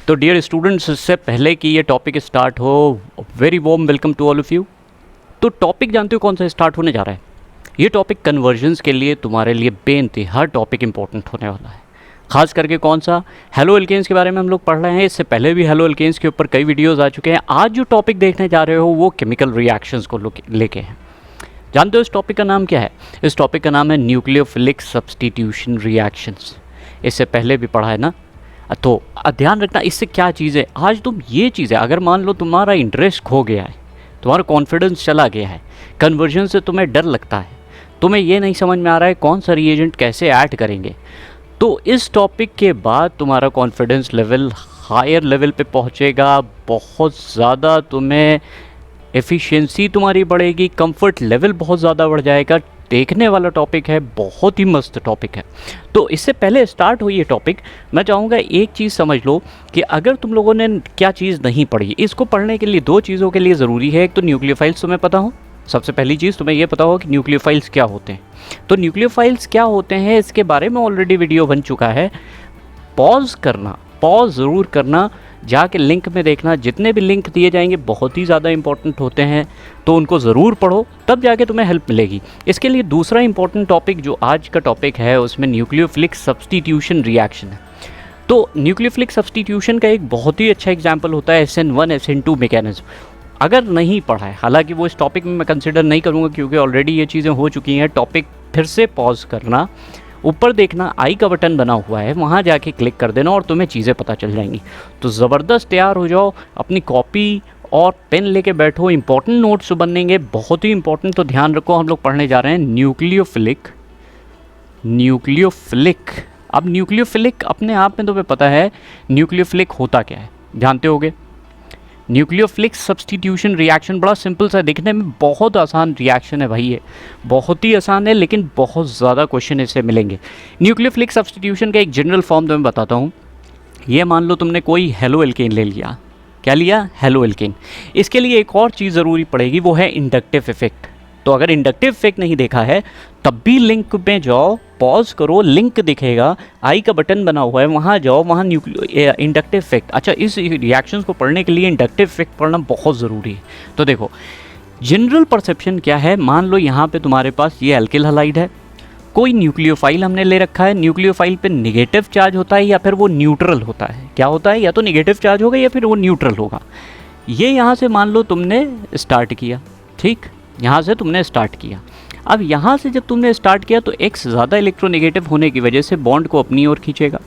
तो dear students, इससे पहले कि ये टॉपिक स्टार्ट हो, very warm welcome to all of you. तो टॉपिक जानते हो कौन सा स्टार्ट होने जा रहा है? ये टॉपिक कन्वर्जन्स के लिए तुम्हारे लिए बेइंतहा टॉपिक इंपॉर्टेंट होने वाला है। खास करके कौन सा? हेलो एल्केन्स के बारे में हम लोग पढ़ रहे हैं। इससे पहले भी हेलो एल्केन्स के ऊपर कई वीडियोज़ आ चुके हैं। आज जो टॉपिक देखने जा रहे हो वो केमिकल रिएक्शंस को लेके हैं। जानते हो इस टॉपिक का नाम क्या है? इस टॉपिक का नाम है न्यूक्लियोफिलिक सब्स्टिट्यूशन रिएक्शंस। इससे पहले भी पढ़ा है ना? तो ध्यान रखना इससे क्या चीज़ है। आज तुम ये चीज़ें, अगर मान लो तुम्हारा इंटरेस्ट खो गया है, तुम्हारा कॉन्फिडेंस चला गया है, कन्वर्जन से तुम्हें डर लगता है, तुम्हें ये नहीं समझ में आ रहा है कौन सा रिएजेंट कैसे ऐड करेंगे, तो इस टॉपिक के बाद तुम्हारा कॉन्फिडेंस लेवल हायर लेवल पे पहुंचेगा। बहुत ज़्यादा तुम्हें एफिशिएंसी तुम्हारी बढ़ेगी, कंफर्ट लेवल बहुत ज़्यादा बढ़ जाएगा। देखने वाला टॉपिक है, बहुत ही मस्त टॉपिक है। तो इससे पहले स्टार्ट हुई ये टॉपिक, मैं चाहूँगा एक चीज़ समझ लो कि अगर तुम लोगों ने क्या चीज़ नहीं पढ़ी, इसको पढ़ने के लिए दो चीज़ों के लिए ज़रूरी है। एक तो न्यूक्लियोफाइल्स तुम्हें पता हो, सबसे पहली चीज़ तुम्हें ये पता हो कि न्यूक्लियोफाइल्स क्या होते हैं। तो न्यूक्लियोफाइल्स क्या होते हैं इसके बारे में ऑलरेडी वीडियो बन चुका है। पॉज ज़रूर करना, जाके लिंक में देखना। जितने भी लिंक दिए जाएंगे बहुत ही ज़्यादा इंपॉर्टेंट होते हैं, तो उनको ज़रूर पढ़ो, तब जाके तुम्हें हेल्प मिलेगी। इसके लिए दूसरा इंपॉर्टेंट टॉपिक जो आज का टॉपिक है उसमें न्यूक्लियोफिलिक सब्स्टिट्यूशन रिएक्शन है। तो न्यूक्लियोफिलिक सब्स्टिट्यूशन का एक बहुत ही अच्छा एग्जाम्पल होता है SN1 SN2 मैकेनिज्म। अगर नहीं पढ़ा है, हालांकि वो इस टॉपिक में मैं कंसिडर नहीं करूँगा क्योंकि ऑलरेडी ये चीज़ें हो चुकी हैं। टॉपिक फिर से पॉज करना, ऊपर देखना, आई का बटन बना हुआ है, वहाँ जाके क्लिक कर देना और तुम्हें चीज़ें पता चल जाएंगी। तो ज़बरदस्त तैयार हो जाओ, अपनी कॉपी और पेन लेके बैठो, इंपॉर्टेंट नोट्स बनेंगे, बहुत ही इंपॉर्टेंट। तो ध्यान रखो, हम लोग पढ़ने जा रहे हैं न्यूक्लियोफिलिक। अब न्यूक्लियोफिलिक अपने आप में तुम्हें पता है न्यूक्लियोफिलिक होता क्या है, जानते होगे। न्यूक्लियोफिलिक सब्स्टिट्यूशन रिएक्शन बड़ा सिंपल सा, दिखने में बहुत आसान रिएक्शन है भाई, ये बहुत ही आसान है, लेकिन बहुत ज़्यादा क्वेश्चन इससे मिलेंगे। न्यूक्लियोफिलिक सब्स्टिट्यूशन का एक जनरल फॉर्म तुम्हें बताता हूँ। ये मान लो तुमने कोई हेलो एल्केन ले लिया। क्या लिया? Halo alkane. इसके लिए एक और चीज़ ज़रूरी पड़ेगी, वो है इंडक्टिव इफेक्ट। तो अगर इंडक्टिव इफेक्ट नहीं देखा है तब भी लिंक में जाओ, पॉज करो, लिंक दिखेगा, आई का बटन बना हुआ है, वहाँ जाओ, वहाँ इंडक्टिव इफेक्ट। अच्छा, इस रिएक्शंस को पढ़ने के लिए इंडक्टिव इफेक्ट पढ़ना बहुत ज़रूरी है। तो देखो, जनरल परसेप्शन क्या है, मान लो यहाँ पे तुम्हारे पास ये एल्किल हैलाइड है, कोई न्यूक्लियोफाइल हमने ले रखा है। न्यूक्लियोफाइल पे नेगेटिव चार्ज होता है या फिर वो न्यूट्रल होता है। क्या होता है? या तो नेगेटिव चार्ज होगा या फिर वो न्यूट्रल होगा। ये यहाँ से मान लो तुमने स्टार्ट किया, ठीक, यहाँ से तुमने स्टार्ट किया। अब यहाँ से जब तुमने स्टार्ट किया तो एक्स ज़्यादा इलेक्ट्रोनेगेटिव होने की वजह से बॉन्ड को अपनी ओर खींचेगा।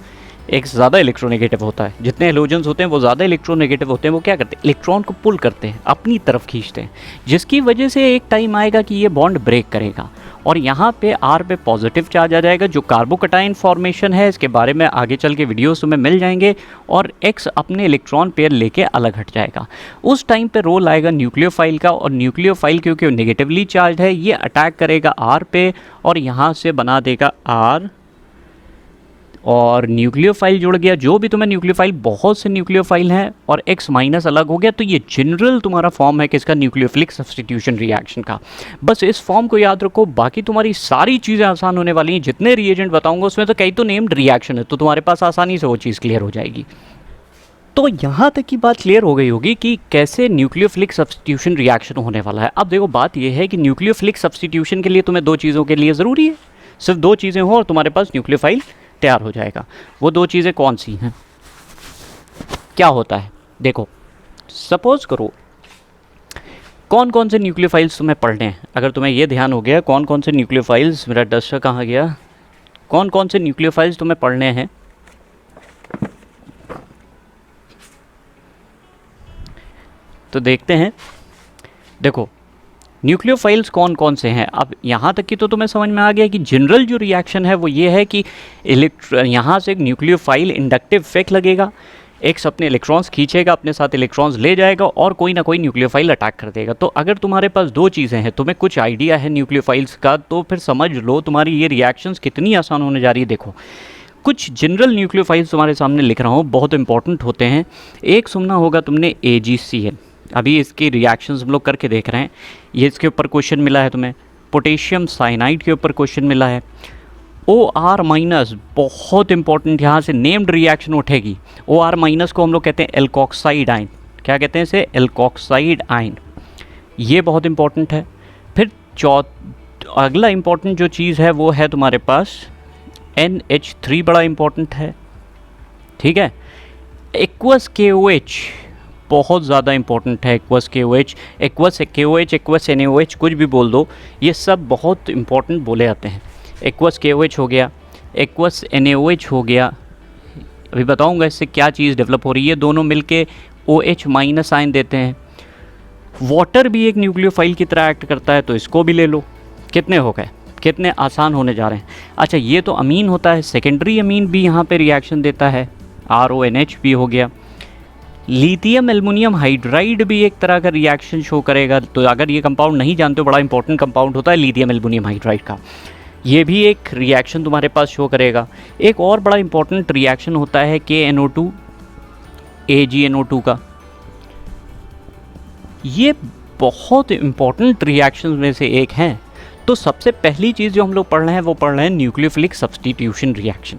एक्स ज़्यादा इलेक्ट्रोनेगेटिव होता है, जितने हेलोजन्स होते हैं वो ज़्यादा इलेक्ट्रोनेगेटिव होते हैं। वो क्या करते हैं? इलेक्ट्रॉन को पुल करते हैं, अपनी तरफ खींचते हैं, जिसकी वजह से एक टाइम आएगा कि ये बॉन्ड ब्रेक करेगा और यहाँ पे आर पे पॉजिटिव चार्ज आ जाएगा, जो कार्बोकटाइन फॉर्मेशन है। इसके बारे में आगे चल के वीडियोस में मिल जाएंगे। और एक्स अपने इलेक्ट्रॉन पेयर लेके अलग हट जाएगा। उस टाइम पे रोल आएगा न्यूक्लियोफाइल का, और न्यूक्लियोफाइल क्योंकि नेगेटिवली चार्ज है, ये अटैक करेगा आर पे और यहाँ से बना देगा आर, और न्यूक्लियोफाइल जुड़ गया। जो भी तुम्हें न्यूक्लियोफाइल, बहुत से न्यूक्लियोफाइल हैं, और X माइनस अलग हो गया। तो ये जनरल तुम्हारा फॉर्म है किसका? न्यूक्लियोफिलिक सब्स्टिट्यूशन रिएक्शन का। बस इस फॉर्म को याद रखो, बाकी तुम्हारी सारी चीज़ें आसान होने वाली हैं। जितने रिएजेंट बताऊंगा उसमें तो कई तो नेम्ड रिएक्शन है, तो तुम्हारे पास आसानी से वो चीज़ क्लियर हो जाएगी। तो यहाँ तक की बात क्लियर हो गई होगी कि कैसे न्यूक्लियोफिलिक सब्स्टिट्यूशन रिएक्शन होने वाला है। अब देखो, बात यह है कि न्यूक्लियोफिलिक सब्स्टिट्यूशन के लिए तुम्हें दो चीज़ों के लिए ज़रूरी है, सिर्फ दो चीज़ें हो और तुम्हारे पास न्यूक्लियोफाइल तैयार हो जाएगा। वो दो चीज़ें कौन सी हैं? क्या होता है? देखो, सपोज करो कौन कौन से न्यूक्लियोफाइल्स तुम्हें पढ़ने हैं। अगर तुम्हें ये ध्यान हो गया कौन कौन से न्यूक्लियोफाइल्स, मेरा डस्टर कहाँ गया, कौन कौन से न्यूक्लियोफाइल्स तुम्हें पढ़ने हैं, तो देखते हैं। देखो, न्यूक्लियोफाइल्स कौन कौन से हैं। अब यहाँ तक की तो तुम्हें समझ में आ गया कि जनरल जो रिएक्शन है वो ये है कि यहाँ से एक न्यूक्लियोफाइल इंडक्टिव इफेक्ट लगेगा, एक्स अपने इलेक्ट्रॉन्स खींचेगा, अपने साथ इलेक्ट्रॉन्स ले जाएगा और कोई ना कोई न्यूक्लियोफाइल अटैक कर देगा। तो अगर तुम्हारे पास दो चीज़ें हैं, तुम्हें कुछ आइडिया है न्यूक्लियोफाइल्स का, तो फिर समझ लो तुम्हारी ये रिएक्शंस कितनी आसान होने जा रही है। देखो, कुछ जनरल न्यूक्लियोफाइल्स तुम्हारे सामने लिख रहा हूँ, बहुत इंपॉर्टेंट होते हैं। एक सुनना होगा तुमने AgCl, अभी इसकी रिएक्शंस हम लोग करके देख रहे हैं। ये इसके ऊपर क्वेश्चन मिला है तुम्हें। पोटेशियम साइनाइड के ऊपर क्वेश्चन मिला है। ओ आर माइनस बहुत इंपॉर्टेंट, यहाँ से नेम्ड रिएक्शन उठेगी। ओ आर माइनस को हम लोग कहते हैं एल्कोक्साइड आयन। क्या कहते हैं इसे? Alkoxide ion. ये बहुत इंपॉर्टेंट है। फिर अगला इंपॉर्टेंट जो चीज़ है वो है तुम्हारे पास NH3 बड़ा इंपॉर्टेंट है, ठीक है। एक्वस KOH बहुत ज़्यादा इंपॉर्टेंट है। Aqueous KOH, aqueous KOH, aqueous NaOH, कुछ भी बोल दो, ये सब बहुत इंपॉर्टेंट बोले जाते हैं। एक्वस KOH हो गया, एक्वस NaOH हो गया। अभी बताऊंगा इससे क्या चीज़ डेवलप हो रही है। दोनों मिलके OH माइनस आयन देते हैं। वाटर भी एक न्यूक्लियोफाइल की तरह एक्ट करता है, तो इसको भी ले लो। कितने हो गए? कितने आसान होने जा रहे हैं। अच्छा, ये तो अमीन होता है, सेकेंडरी अमीन भी यहाँ पे रिएक्शन देता है। RONH भी हो गया। लिथियम एल्युमिनियम हाइड्राइड भी एक तरह का रिएक्शन शो करेगा। तो अगर ये कंपाउंड नहीं जानते हो, बड़ा इंपॉर्टेंट कंपाउंड होता है लिथियम एल्युमिनियम हाइड्राइड का, ये भी एक रिएक्शन तुम्हारे पास शो करेगा। एक और बड़ा इंपॉर्टेंट रिएक्शन होता है KNO2 AgNO2 का। ये बहुत इंपॉर्टेंट रिएक्शन में से एक है। तो सबसे पहली चीज़ जो हम लोग पढ़ रहे हैं वो पढ़ रहे हैं न्यूक्लियोफिलिक सब्स्टिट्यूशन रिएक्शन।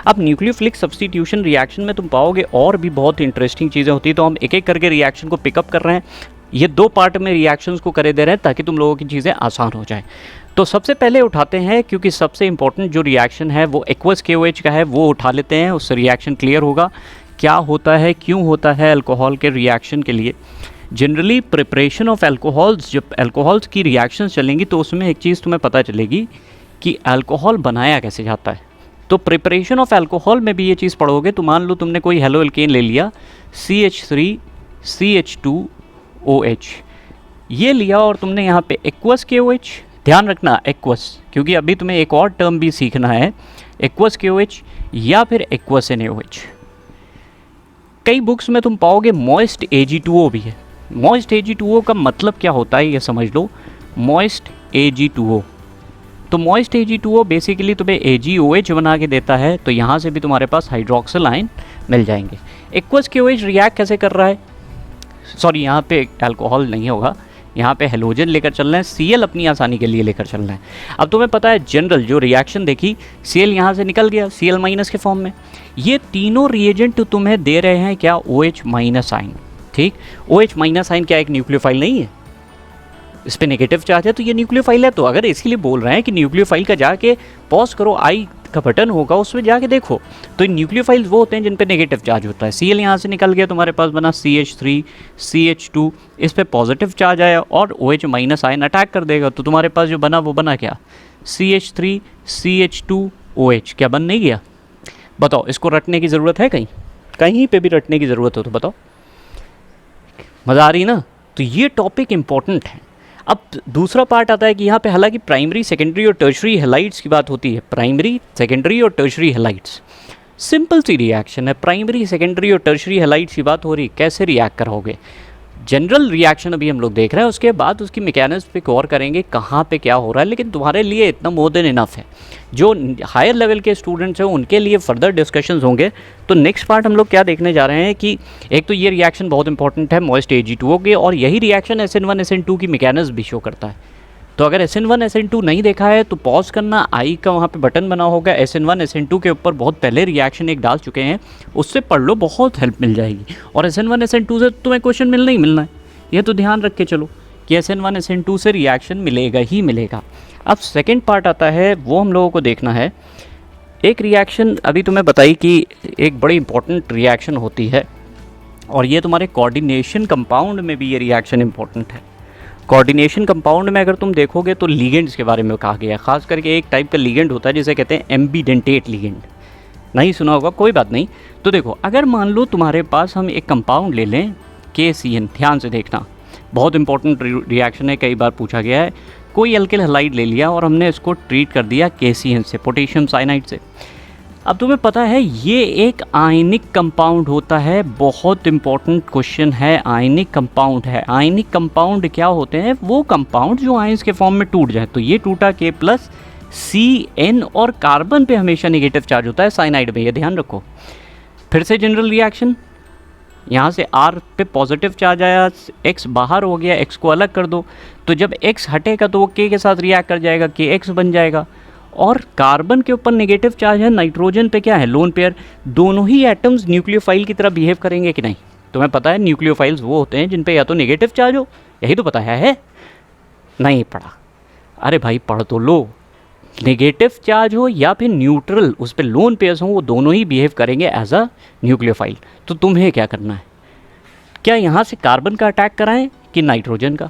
अब न्यूक्लियोफिलिक सब्स्टिट्यूशन रिएक्शन में तुम पाओगे और भी बहुत इंटरेस्टिंग चीज़ें होती है। तो हम एक एक करके रिएक्शन को पिकअप कर रहे हैं। ये 2 पार्ट में रिएक्शंस को करे दे रहे हैं ताकि तुम लोगों की चीज़ें आसान हो जाए। तो सबसे पहले उठाते हैं, क्योंकि सबसे इंपॉर्टेंट जो रिएक्शन है वो एक्वस KOH का है, वो उठा लेते हैं। उससे रिएक्शन क्लियर होगा क्या होता है, क्यों होता है अल्कोहल के रिएक्शन के लिए। जनरली प्रिपरेशन ऑफ अल्कोहल्स, जब अल्कोहल्स की रिएक्शंस चलेंगी तो उसमें एक चीज़ तुम्हें पता चलेगी कि अल्कोहल बनाया कैसे जाता है। तो प्रिपरेशन ऑफ अल्कोहल में भी ये चीज़ पढ़ोगे। तो मान लो तुमने कोई हेलो एल्केन ले लिया, CH3 CH2OH ये लिया, और तुमने यहाँ पे एक्वस KOH, ध्यान रखना एक्वस, क्योंकि अभी तुम्हें एक और टर्म भी सीखना है, एक्वस KOH या फिर एक्वस NaOH। कई बुक्स में तुम पाओगे मॉइस्ट Ag2O भी है। मॉइस्ट Ag2O का मतलब क्या होता है ये समझ लो। मॉइस्ट Ag2O, तो मॉइस्ट Ag2O बेसिकली तुम्हें AgOH बना के देता है। तो यहाँ से भी तुम्हारे पास हाइड्रोक्सिल आयन मिल जाएंगे। एक्वस KOH रिएक्ट कैसे कर रहा है? सॉरी, यहाँ पे अल्कोहल नहीं होगा, यहाँ पे हेलोजन लेकर चल रहे हैं, Cl अपनी आसानी के लिए लेकर चल रहे हैं। अब तुम्हें पता है जनरल जो रिएक्शन देखी, Cl यहाँ से निकल गया Cl माइनस के फॉर्म में। ये तीनों रिएजेंट तुम्हें दे रहे हैं क्या? OH minus ion. ठीक, OH माइनस आयन क्या एक न्यूक्लियोफाइल नहीं है? इस पे नेगेटिव चार्ज है तो ये न्यूक्लियोफाइल है। तो अगर इसके लिए बोल रहे हैं कि न्यूक्लियोफाइल का जाके पॉज करो, आई का बटन होगा उसमें जाके देखो, तो न्यूक्लियोफाइल वो होते हैं जिन पे नेगेटिव चार्ज होता है। Cl यहाँ से निकल गया, तुम्हारे पास बना CH3 CH2, इस पे पॉजिटिव चार्ज आया और OH माइनस आयन अटैक कर देगा। तो तुम्हारे पास जो बना वो बना क्या? CH3 CH2OH। क्या बन नहीं गया? बताओ, इसको रटने की ज़रूरत है? कहीं पे भी रटने की ज़रूरत हो तो बताओ। मज़ा आ रही ना? तो ये टॉपिक इंपॉर्टेंट है। अब दूसरा पार्ट आता है कि यहाँ पे हालांकि प्राइमरी, सेकेंडरी और टर्शरी हेलाइट्स की बात होती है। प्राइमरी, सेकेंडरी और टर्शरी हेलाइट्स, सिंपल सी रिएक्शन है। प्राइमरी, सेकेंडरी और टर्शरी हेलाइट्स की बात हो रही, कैसे रिएक्ट करोगे? जनरल रिएक्शन अभी हम लोग देख रहे हैं, उसके बाद उसकी मैकेनिज्म पे गौर करेंगे कहाँ पे क्या हो रहा है। लेकिन तुम्हारे लिए इतना मोर देन इनफ है। जो हायर लेवल के स्टूडेंट्स हैं उनके लिए फर्दर डिस्कशंस होंगे। तो नेक्स्ट पार्ट हम लोग क्या देखने जा रहे हैं कि एक तो ये रिएक्शन बहुत इंपॉर्टेंट है मॉइस्ट Ag2O के, और यही रिएक्शन SN1 SN2 की मैकेनिज्म भी शो करता है। तो अगर SN1 SN2 नहीं देखा है तो पॉज करना, आई का वहाँ पे बटन बना होगा, SN1 SN2 के ऊपर बहुत पहले रिएक्शन एक डाल चुके हैं, उससे पढ़ लो, बहुत हेल्प मिल जाएगी। और SN1 SN2 से तुम्हें क्वेश्चन मिलना ही मिलना है, ये तो ध्यान रख के चलो कि SN1 SN2 से रिएक्शन मिलेगा ही मिलेगा। अब सेकेंड पार्ट आता है, वो हम लोगों को देखना है। एक रिएक्शन अभी तुम्हें बताई कि एक बड़ी इंपॉर्टेंट रिएक्शन होती है, और ये तुम्हारे कोऑर्डिनेशन कंपाउंड में भी ये रिएक्शन इंपॉर्टेंट है। कोऑर्डिनेशन कंपाउंड में अगर तुम देखोगे तो लिगेंड्स के बारे में कहा गया है। खास करके एक टाइप का लिगेंड होता है जिसे कहते हैं एम्बीडेंटेट लिगेंड। नहीं सुना होगा, कोई बात नहीं। तो देखो, अगर मान लो तुम्हारे पास हम एक कंपाउंड ले लें KCN, ध्यान से देखना, बहुत इंपॉर्टेंट रिएक्शन है, कई बार पूछा गया है। कोई अल्किल हैलाइड ले लिया और हमने इसको ट्रीट कर दिया KCN से, पोटेशियम साइनाइड से। अब तुम्हें पता है ये एक आयनिक कंपाउंड होता है। बहुत इंपॉर्टेंट क्वेश्चन है, आयनिक कंपाउंड है। आयनिक कंपाउंड क्या होते हैं? वो कंपाउंड जो आयंस के फॉर्म में टूट जाए। तो ये टूटा K+CN, और कार्बन पे हमेशा नेगेटिव चार्ज होता है साइनाइड में, ये ध्यान रखो। फिर से जनरल रिएक्शन, यहाँ से R पे पॉजिटिव चार्ज आया, X बाहर हो गया, X को अलग कर दो, तो जब X हटेगा तो वो K के साथ रिएक्ट कर जाएगा, KX बन जाएगा। और कार्बन के ऊपर नेगेटिव चार्ज है, नाइट्रोजन पे क्या है, लोन पेयर। दोनों ही एटम्स न्यूक्लियोफाइल की तरह बिहेव करेंगे कि नहीं? तुम्हें पता है न्यूक्लियोफाइल्स वो होते हैं जिन पे या तो नेगेटिव चार्ज हो, यही तो पता है? नहीं पढ़ा? अरे भाई पढ़ तो लो। नेगेटिव चार्ज हो या फिर न्यूट्रल, उस पर लोन पेयर्स हों, वो दोनों ही बिहेव करेंगे एज अ न्यूक्लियोफाइल। तो तुम्हें क्या करना है? क्या यहाँ से कार्बन का अटैक कराएं कि नाइट्रोजन का?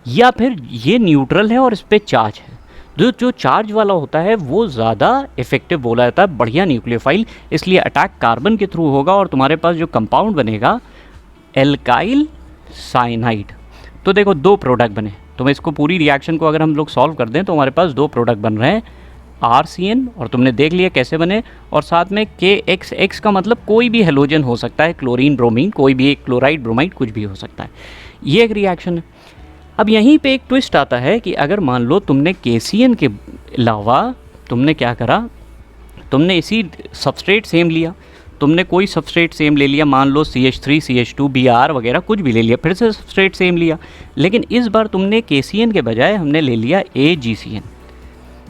या फिर ये न्यूट्रल है और इस पर चार्ज है, जो चार्ज वाला होता है वो ज़्यादा इफेक्टिव बोला जाता है, बढ़िया न्यूक्लियोफाइल, इसलिए अटैक कार्बन के थ्रू होगा और तुम्हारे पास जो कंपाउंड बनेगा एल्काइल साइनाइड। तो देखो दो प्रोडक्ट बने, तो मैं इसको पूरी रिएक्शन को अगर हम लोग सॉल्व कर दें तो हमारे पास दो प्रोडक्ट बन रहे हैं, RCN, और तुमने देख लिया कैसे बने, और साथ में KXX का मतलब कोई भी हेलोजन हो सकता है, क्लोरीन ब्रोमीन, कोई भी एक क्लोराइड ब्रोमाइड कुछ भी हो सकता है। ये एक रिएक्शन है। अब यहीं पे एक ट्विस्ट आता है कि अगर मान लो तुमने KCN के अलावा तुमने क्या करा, तुमने इसी सबस्ट्रेट सेम लिया, तुमने कोई सबस्ट्रेट सेम ले लिया, मान लो CH3 CH2 Br वगैरह कुछ भी ले लिया, फिर से सबस्ट्रेट सेम लिया, लेकिन इस बार तुमने KCN के बजाय हमने ले लिया AgCN,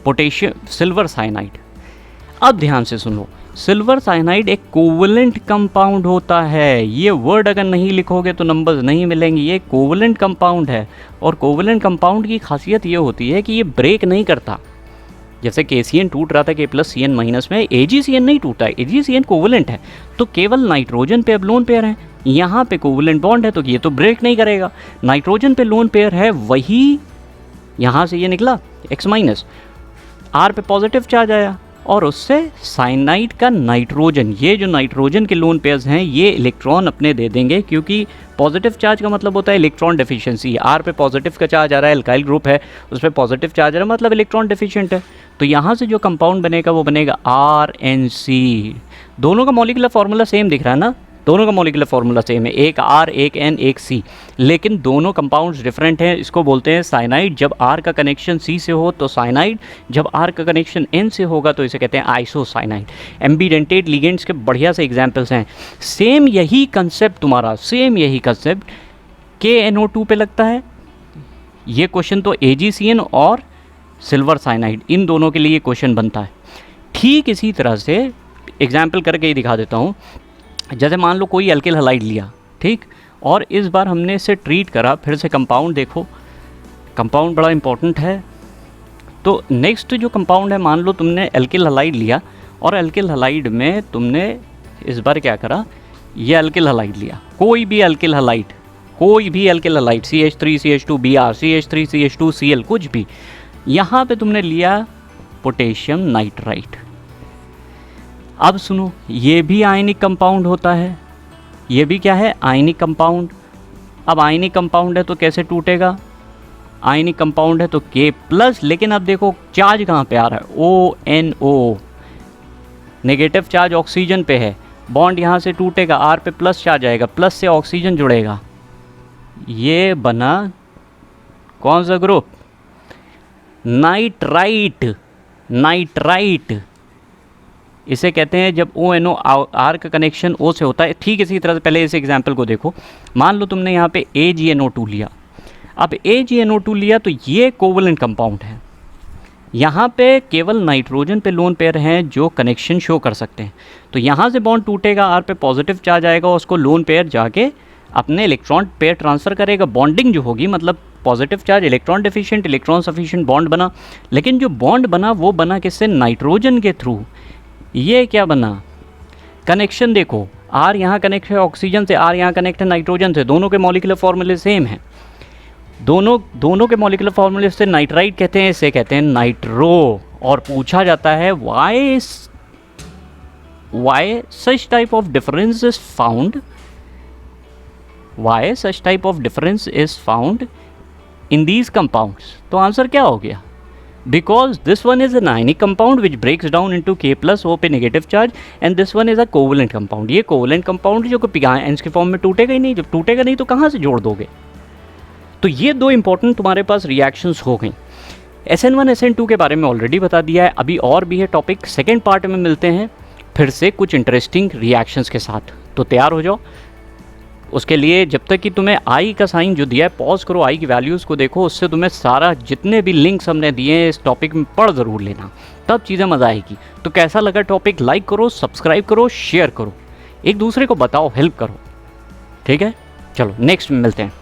पोटेशियम सिल्वर साइनाइड। अब ध्यान से सुनो, सिल्वर साइनाइड एक कोवलेंट कंपाउंड होता है। ये वर्ड अगर नहीं लिखोगे तो नंबर्स नहीं मिलेंगे। ये कोवलेंट कंपाउंड है, और कोवलेंट कंपाउंड की खासियत ये होती है कि ये ब्रेक नहीं करता। जैसे KCN टूट रहा था K+CN- में, AgCN नहीं टूटा है, AgCN कोवलेंट है, तो केवल नाइट्रोजन पे अब लोन पेयर है, यहाँ पे कोवलेंट बॉन्ड है, तो ये तो ब्रेक नहीं करेगा। नाइट्रोजन पे लोन पेयर है, वही यहाँ से ये निकला X-, R पे पॉजिटिव चार्ज आया, और उससे साइनाइड का नाइट्रोजन, ये जो नाइट्रोजन के लोन पेयर्स हैं ये इलेक्ट्रॉन अपने दे देंगे, क्योंकि पॉजिटिव चार्ज का मतलब होता है इलेक्ट्रॉन डेफिशिएंसी। R पे पॉजिटिव का चार्ज आ रहा है, एल्काइल ग्रुप है, उस पर पॉजिटिव चार्ज आ रहा है, मतलब इलेक्ट्रॉन डेफिशिएंट है। तो यहाँ से जो कंपाउंड बनेगा वो बनेगा RNC। दोनों का मॉलिक्यूलर फार्मूला सेम दिख रहा है ना, दोनों का मॉलिक्यूलर फार्मूला सेम है, एक R एक N एक C, लेकिन दोनों कंपाउंड्स डिफरेंट हैं। इसको बोलते हैं साइनाइड। जब R का कनेक्शन C से हो तो साइनाइड, जब R का कनेक्शन N से होगा तो इसे कहते हैं आइसोसाइनाइड। एम्बीडेंटेड लिगेंड्स के बढ़िया से एग्जांपल्स हैं। सेम यही कंसेप्ट तुम्हारा, सेम यही कंसेप्ट KNO2 पे लगता है। ये क्वेश्चन तो AgCN और सिल्वर साइनाइड, इन दोनों के लिए क्वेश्चन बनता है। ठीक इसी तरह से एग्जाम्पल करके ही दिखा देता हूँ। जैसे मान लो कोई अल्किल हलाइड लिया, ठीक, और इस बार हमने इसे ट्रीट करा, फिर से कंपाउंड देखो, कंपाउंड बड़ा इंपॉर्टेंट है। तो नेक्स्ट जो कंपाउंड है, मान लो तुमने अल्किल हलाइड लिया, और अल्किल हलाइड में तुमने इस बार क्या करा, ये अल्किल हलाइड लिया, कोई भी अल्किल हलाइड, कोई भी alkyl halide, CH3 CH2 Br, CH3 CH2 Cl, कुछ भी। यहाँ पे तुमने लिया पोटेशियम नाइट्राइट। अब सुनो, ये भी आयनिक कंपाउंड होता है, ये भी क्या है, आयनिक कंपाउंड। अब आयनिक कंपाउंड है तो कैसे टूटेगा, आयनिक कंपाउंड है तो K+, लेकिन अब देखो चार्ज कहाँ पे आ रहा है, ONO, नेगेटिव चार्ज ऑक्सीजन पे है, बॉन्ड यहाँ से टूटेगा, R पे प्लस चार्ज आएगा, प्लस से ऑक्सीजन जुड़ेगा, ये बना कौन सा ग्रुप, नाइट्राइट। नाइट्राइट इसे कहते हैं जब ONO R का कनेक्शन O से होता है। ठीक इसी तरह से पहले इस एग्जाम्पल को देखो, मान लो तुमने यहाँ पे AgNO2 लिया। अब AgNO2 लिया तो ये कोवलेंट कंपाउंड है, यहाँ पे केवल नाइट्रोजन पे लोन पेयर हैं जो कनेक्शन शो कर सकते हैं। तो यहाँ से बॉन्ड टूटेगा, R पे पॉजिटिव चार्ज आएगा, उसको लोन पेयर जाके अपने इलेक्ट्रॉन पेयर ट्रांसफ़र करेगा। बॉन्डिंग जो होगी, मतलब positive charge electron deficient, electron sufficient bond बना, लेकिन जो बॉन्ड बना वो बना किससे, नाइट्रोजन के थ्रू। ये क्या बना, कनेक्शन देखो, R यहाँ कनेक्ट है ऑक्सीजन से, R यहाँ कनेक्ट है नाइट्रोजन से, दोनों के मॉलिक्यूलर फार्मूले सेम हैं, दोनों के मॉलिक्यूलर फार्मूले से नाइट्राइट कहते हैं, इसे कहते हैं नाइट्रो। और पूछा जाता है why such type of difference is found, why such type of difference is found in these compounds. तो आंसर क्या हो गया, because this one is an ionic compound which breaks down into K+ O पे negative charge, and this one is a covalent compound। ये covalent compound जो कि ions के form में टूटेगा ही नहीं, जब टूटेगा नहीं तो कहाँ से जोड़ दोगे। तो ये दो इंपॉर्टेंट तुम्हारे पास रिएक्शंस हो गई। SN1 SN2 के बारे में ऑलरेडी बता दिया है, अभी और भी है टॉपिक, सेकेंड पार्ट में मिलते हैं फिर से कुछ इंटरेस्टिंग रिएक्शंस के साथ। तो तैयार हो जाओ, उसके लिए जब तक कि तुम्हें आई का साइन जो दिया है, पॉज करो, आई की वैल्यूज़ को देखो, उससे तुम्हें सारा जितने भी लिंक्स हमने दिए हैं इस टॉपिक में पढ़ ज़रूर लेना, तब चीज़ें मज़ा आएगी। तो कैसा लगा टॉपिक, लाइक करो, सब्सक्राइब करो, शेयर करो, एक दूसरे को बताओ, हेल्प करो, ठीक है। चलो नेक्स्ट में मिलते हैं।